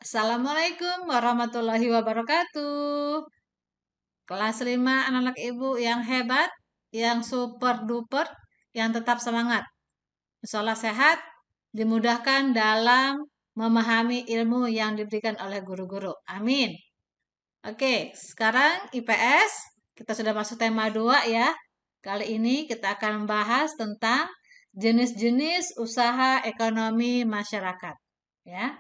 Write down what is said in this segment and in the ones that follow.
Assalamualaikum warahmatullahi wabarakatuh. Kelas 5 anak-anak ibu yang hebat, yang super duper, yang tetap semangat. Insyaallah sehat, dimudahkan dalam memahami ilmu yang diberikan oleh guru-guru. Amin. Oke, sekarang IPS, kita sudah masuk tema 2 ya. Kali ini kita akan membahas tentang jenis-jenis usaha ekonomi masyarakat. Ya.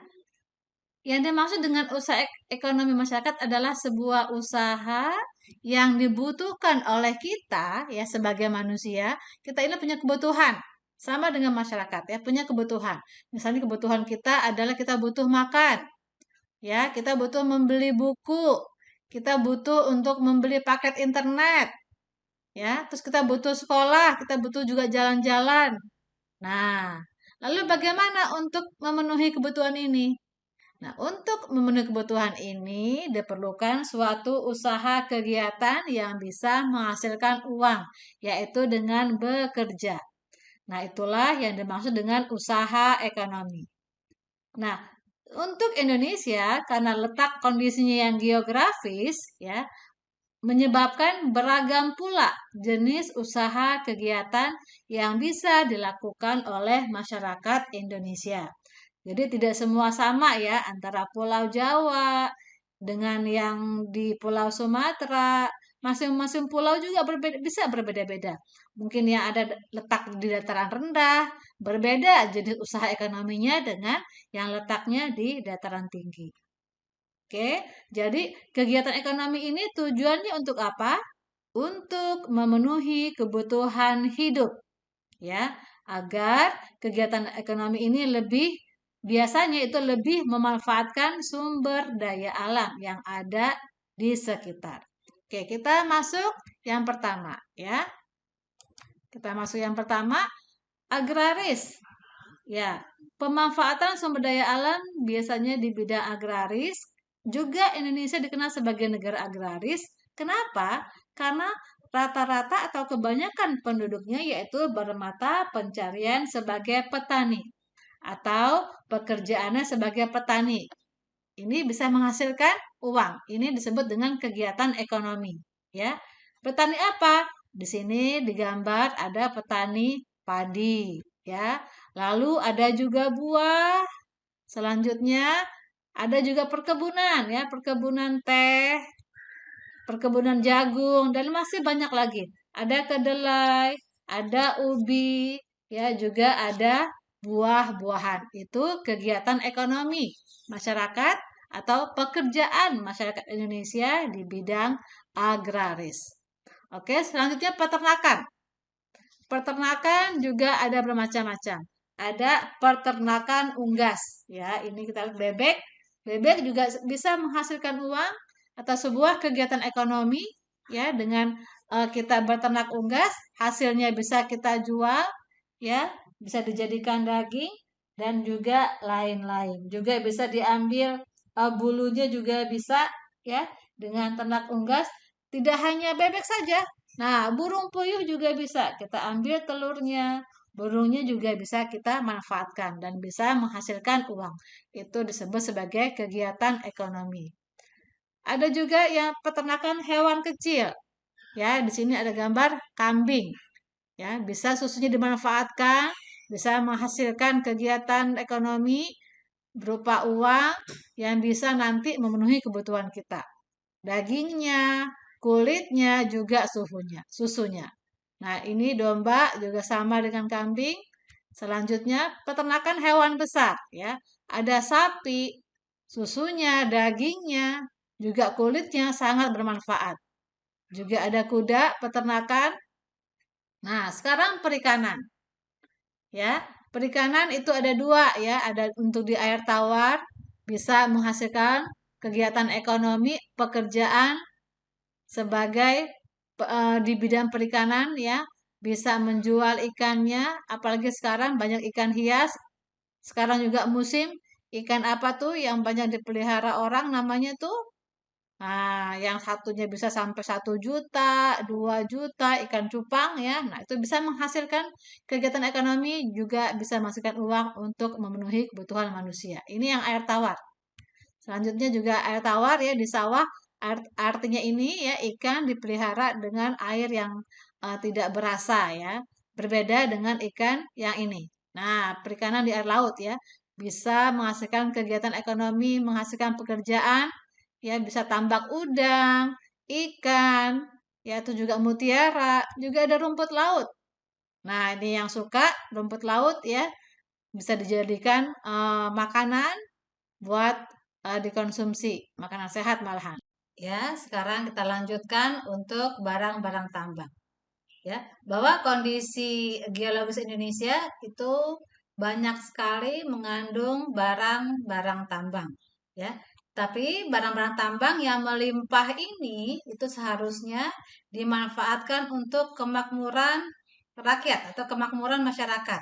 Yang dimaksud dengan usaha ekonomi masyarakat adalah sebuah usaha yang dibutuhkan oleh kita ya sebagai manusia. Kita ini punya kebutuhan sama dengan masyarakat ya, punya kebutuhan. Misalnya kebutuhan kita adalah kita butuh makan. Ya, kita butuh membeli buku. Kita butuh untuk membeli paket internet. Ya, terus kita butuh sekolah, kita butuh juga jalan-jalan. Nah, lalu bagaimana untuk memenuhi kebutuhan ini? Nah, untuk memenuhi kebutuhan ini diperlukan suatu usaha kegiatan yang bisa menghasilkan uang, yaitu dengan bekerja. Nah, itulah yang dimaksud dengan usaha ekonomi. Nah, untuk Indonesia, karena letak kondisinya yang geografis, ya, menyebabkan beragam pula jenis usaha kegiatan yang bisa dilakukan oleh masyarakat Indonesia. Jadi tidak semua sama ya antara Pulau Jawa dengan yang di Pulau Sumatera. Masing-masing pulau juga bisa berbeda-beda. Mungkin yang ada letak di dataran rendah, berbeda jenis usaha ekonominya dengan yang letaknya di dataran tinggi. Oke, jadi kegiatan ekonomi ini tujuannya untuk apa? Untuk memenuhi kebutuhan hidup, ya, agar kegiatan ekonomi ini biasanya itu lebih memanfaatkan sumber daya alam yang ada di sekitar. Oke, kita masuk yang pertama, ya. Kita masuk yang pertama, agraris. Ya, pemanfaatan sumber daya alam biasanya di bidang agraris. Juga Indonesia dikenal sebagai negara agraris. Kenapa? Karena rata-rata atau kebanyakan penduduknya yaitu bermata pencarian sebagai petani atau pekerjaannya sebagai petani. Ini bisa menghasilkan uang. Ini disebut dengan kegiatan ekonomi, ya. Petani apa? Di sini digambar ada petani padi, ya. Lalu ada juga buah. Selanjutnya ada juga perkebunan, ya, perkebunan teh, perkebunan jagung dan masih banyak lagi. Ada kedelai, ada ubi, ya, juga ada buah-buahan. Itu kegiatan ekonomi masyarakat atau pekerjaan masyarakat Indonesia di bidang agraris. Oke, selanjutnya peternakan. Peternakan juga ada bermacam-macam. Ada peternakan unggas, ya. Ini kita lihat bebek. Bebek juga bisa menghasilkan uang atau sebuah kegiatan ekonomi, ya, dengan kita beternak unggas, hasilnya bisa kita jual, ya, bisa dijadikan daging dan juga lain-lain. Juga bisa diambil bulunya juga bisa, ya, dengan ternak unggas. Tidak hanya bebek saja. Nah, burung puyuh juga bisa kita ambil telurnya. Burungnya juga bisa kita manfaatkan dan bisa menghasilkan uang. Itu disebut sebagai kegiatan ekonomi. Ada juga yang peternakan hewan kecil. Ya, di sini ada gambar kambing. Ya, bisa susunya dimanfaatkan, bisa menghasilkan kegiatan ekonomi berupa uang yang bisa nanti memenuhi kebutuhan kita. Dagingnya, kulitnya, juga susunya. Nah, ini domba juga sama dengan kambing. Selanjutnya, peternakan hewan besar, ya. Ada sapi, susunya, dagingnya, juga kulitnya sangat bermanfaat. Juga ada kuda, peternakan. Nah, sekarang perikanan. Ya, perikanan itu ada dua, ya. Ada untuk di air tawar, bisa menghasilkan kegiatan ekonomi, pekerjaan sebagai di bidang perikanan, ya, bisa menjual ikannya, apalagi sekarang banyak ikan hias. Sekarang juga musim ikan apa tuh yang banyak dipelihara orang namanya tuh? Nah, yang satunya bisa sampai 1 juta, 2 juta ikan cupang ya. Nah, itu bisa menghasilkan kegiatan ekonomi juga bisa menghasilkan uang untuk memenuhi kebutuhan manusia. Ini yang air tawar. Selanjutnya juga air tawar ya di sawah, artinya ini ya ikan dipelihara dengan air yang tidak berasa ya. Berbeda dengan ikan yang ini. Nah, perikanan di air laut ya bisa menghasilkan kegiatan ekonomi, menghasilkan pekerjaan, ya bisa tambak udang, ikan, ya itu juga mutiara, juga ada rumput laut. Nah, ini yang suka rumput laut ya bisa dijadikan makanan buat dikonsumsi, makanan sehat malahan. Ya, sekarang kita lanjutkan untuk barang-barang tambang. Ya, bahwa kondisi geologis Indonesia itu banyak sekali mengandung barang-barang tambang. Ya, tapi barang-barang tambang yang melimpah ini itu seharusnya dimanfaatkan untuk kemakmuran rakyat atau kemakmuran masyarakat.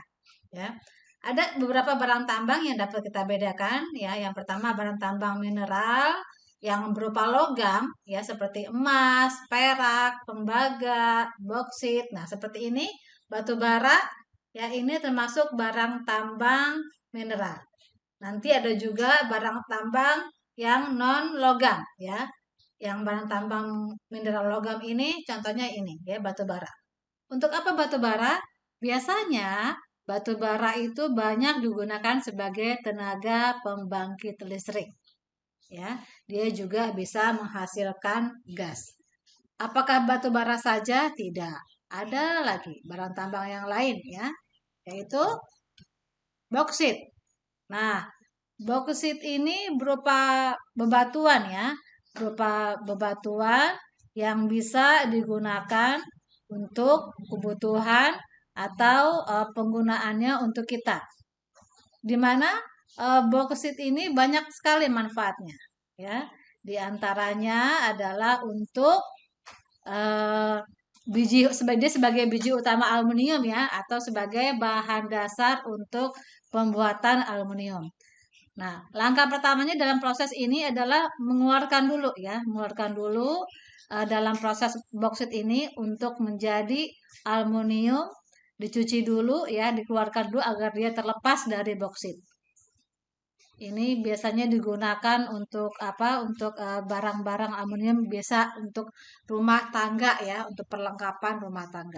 Ya, ada beberapa barang tambang yang dapat kita bedakan. Ya, yang pertama barang tambang mineral yang berupa logam ya seperti emas, perak, tembaga, boksit. Nah, seperti ini batu bara ya ini termasuk barang tambang mineral. Nanti ada juga barang tambang yang non logam ya. Yang barang tambang mineral logam ini contohnya ini ya batu bara. Untuk apa batu bara? Biasanya batu bara itu banyak digunakan sebagai tenaga pembangkit listrik ya, dia juga bisa menghasilkan gas. Apakah batu bara saja? Tidak. Ada lagi barang tambang yang lain ya, yaitu boksit. Nah, boksit ini berupa bebatuan ya, berupa bebatuan yang bisa digunakan untuk kebutuhan atau penggunaannya untuk kita. Di mana boksit ini banyak sekali manfaatnya ya. Di antaranya adalah untuk sebagai biji utama aluminium ya atau sebagai bahan dasar untuk pembuatan aluminium. Nah, langkah pertamanya dalam proses ini adalah mengeluarkan dulu dalam proses boksit ini untuk menjadi aluminium, dicuci dulu ya, dikeluarkan dulu agar dia terlepas dari boksit. Ini biasanya digunakan untuk apa? Untuk barang-barang aluminium biasa untuk rumah tangga ya, untuk perlengkapan rumah tangga.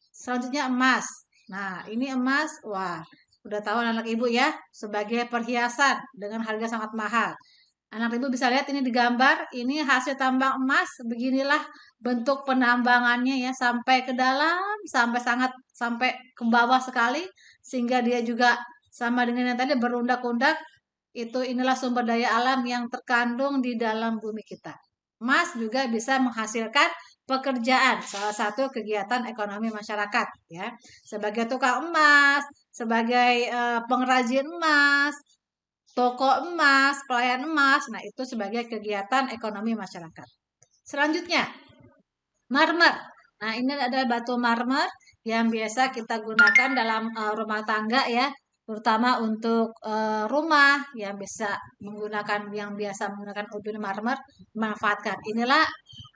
Selanjutnya emas. Nah, ini emas, wah, udah tahu anak ibu ya, sebagai perhiasan dengan harga sangat mahal. Anak ibu bisa lihat ini digambar, ini hasil tambang emas, beginilah bentuk penambangannya ya, sampai ke dalam, sampai ke bawah sekali, sehingga dia juga sama dengan yang tadi berundak-undak. Inilah sumber daya alam yang terkandung di dalam bumi kita. Emas juga bisa menghasilkan pekerjaan, salah satu kegiatan ekonomi masyarakat ya. Sebagai tukang emas, sebagai pengrajin emas, toko emas, pelayan emas. Nah, itu sebagai kegiatan ekonomi masyarakat. Selanjutnya, marmer. Nah, ini adalah batu marmer yang biasa kita gunakan dalam rumah tangga ya, terutama untuk rumah yang biasa menggunakan ubin marmer dimanfaatkan. Inilah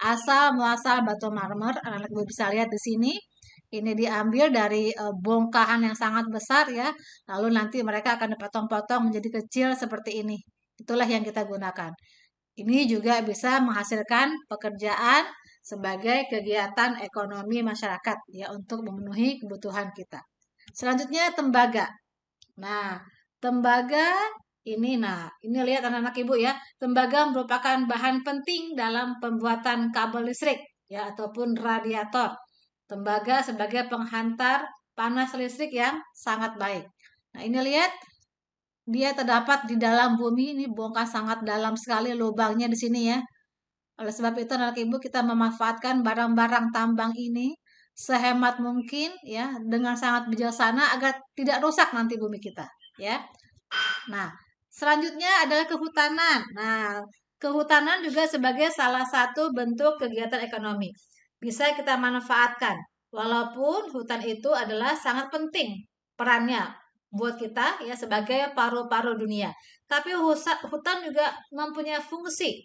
asal muasal batu marmer. Anak-anak ibu bisa lihat di sini. Ini diambil dari bongkahan yang sangat besar ya. Lalu nanti mereka akan dipotong-potong menjadi kecil seperti ini. Itulah yang kita gunakan. Ini juga bisa menghasilkan pekerjaan sebagai kegiatan ekonomi masyarakat ya untuk memenuhi kebutuhan kita. Selanjutnya tembaga. Nah, tembaga ini lihat anak-anak ibu ya, tembaga merupakan bahan penting dalam pembuatan kabel listrik ya ataupun radiator. Tembaga sebagai penghantar panas listrik yang sangat baik. Nah, ini lihat dia terdapat di dalam bumi, ini bongkar sangat dalam sekali lubangnya di sini ya. Oleh sebab itu anak ibu kita memanfaatkan barang-barang tambang ini sehemat mungkin ya dengan sangat bijaksana agar tidak rusak nanti bumi kita ya. Nah, selanjutnya adalah kehutanan. Nah, kehutanan juga sebagai salah satu bentuk kegiatan ekonomi. Bisa kita manfaatkan. Walaupun hutan itu adalah sangat penting perannya buat kita ya sebagai paru-paru dunia. Tapi hutan juga mempunyai fungsi.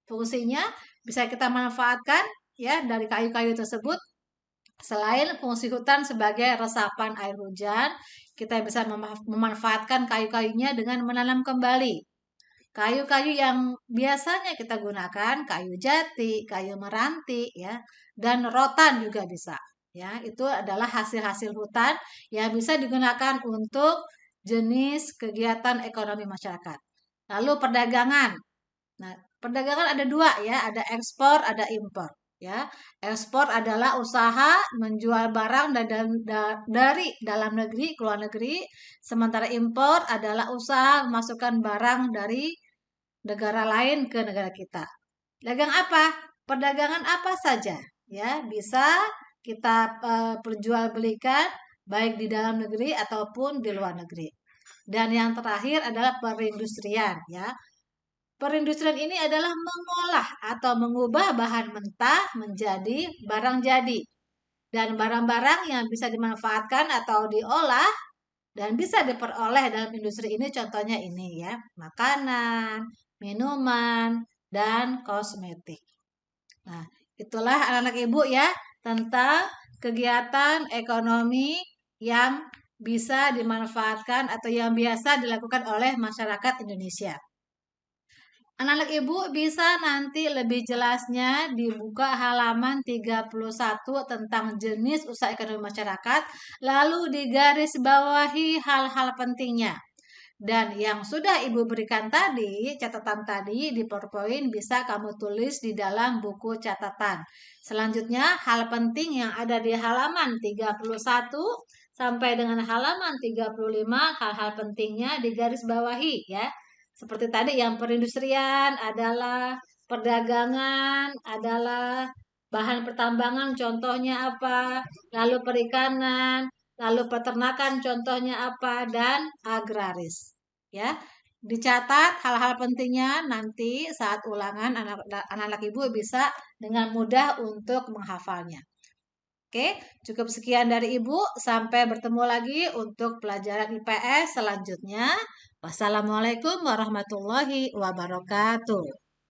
Fungsinya bisa kita manfaatkan ya dari kayu-kayu tersebut. Selain fungsi hutan sebagai resapan air hujan, kita bisa memanfaatkan kayu-kayunya dengan menanam kembali. Kayu-kayu yang biasanya kita gunakan, kayu jati, kayu meranti, ya, dan rotan juga bisa. Ya, itu adalah hasil-hasil hutan yang bisa digunakan untuk jenis kegiatan ekonomi masyarakat. Lalu perdagangan. Nah, perdagangan ada dua ya, ada ekspor, ada impor. Ya, ekspor adalah usaha menjual barang dari dalam negeri ke luar negeri, sementara impor adalah usaha memasukkan barang dari negara lain ke negara kita. Dagang apa? Perdagangan apa saja ya, bisa kita perjualbelikan baik di dalam negeri ataupun di luar negeri. Dan yang terakhir adalah perindustrian ya. Perindustrian ini adalah mengolah atau mengubah bahan mentah menjadi barang jadi. Dan barang-barang yang bisa dimanfaatkan atau diolah dan bisa diperoleh dalam industri ini contohnya ini ya, makanan, minuman, dan kosmetik. Nah, itulah anak-anak ibu ya tentang kegiatan ekonomi yang bisa dimanfaatkan atau yang biasa dilakukan oleh masyarakat Indonesia. Anak-anak ibu bisa nanti lebih jelasnya dibuka halaman 31 tentang jenis usaha ekonomi masyarakat, lalu digaris bawahi hal-hal pentingnya. Dan yang sudah ibu berikan tadi, catatan tadi di PowerPoint bisa kamu tulis di dalam buku catatan. Selanjutnya hal penting yang ada di halaman 31 sampai dengan halaman 35, hal-hal pentingnya digaris bawahi ya. Seperti tadi yang perindustrian adalah, perdagangan adalah, bahan pertambangan contohnya apa, lalu perikanan, lalu peternakan contohnya apa, dan agraris. Ya, dicatat hal-hal pentingnya nanti saat ulangan anak-anak ibu bisa dengan mudah untuk menghafalnya. Oke, cukup sekian dari ibu. Sampai bertemu lagi untuk pelajaran IPS selanjutnya. Wassalamualaikum warahmatullahi wabarakatuh.